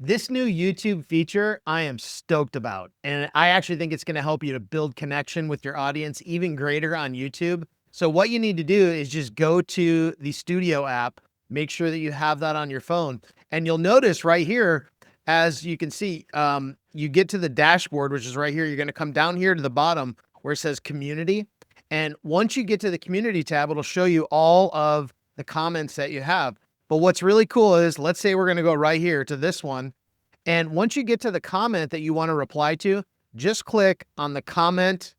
This new YouTube feature, I am stoked about, and I actually think it's going to help you to build connection with your audience even greater on YouTube. So what you need to do is just go to the Studio app, make sure that you have that on your phone, and you'll notice right here, as you can see, you get to the dashboard, which is right here. You're going to come down here to the bottom where it says Community, and once you get to the Community tab, it'll show you all of the comments that you have. But what's really cool is, let's say we're going to go right here to this one. And once you get to the comment that you want to reply to, just click on the comment,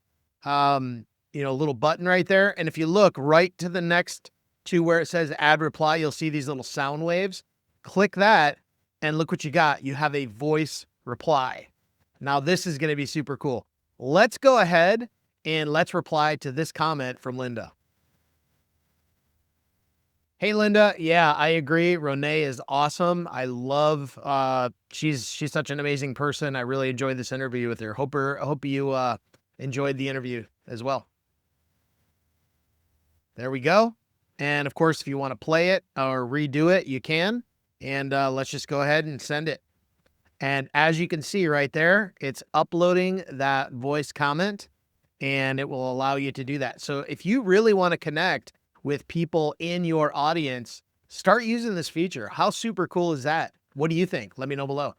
little button right there. And if you look right to the next to where it says add reply, you'll see these little sound waves. Click that and look what you got. You have a voice reply. Now this is going to be super cool. Let's go ahead and let's reply to this comment from Linda. Hey, Linda. Yeah, I agree. Renee is awesome. I love, she's such an amazing person. I really enjoyed this interview with her. Hope you enjoyed the interview as well. There we go. And of course, if you want to play it or redo it, you can. And let's just go ahead and send it. And as you can see right there, it's uploading that voice comment and it will allow you to do that. So if you really want to connect with people in your audience, start using this feature. How super cool is that? What do you think? Let me know below.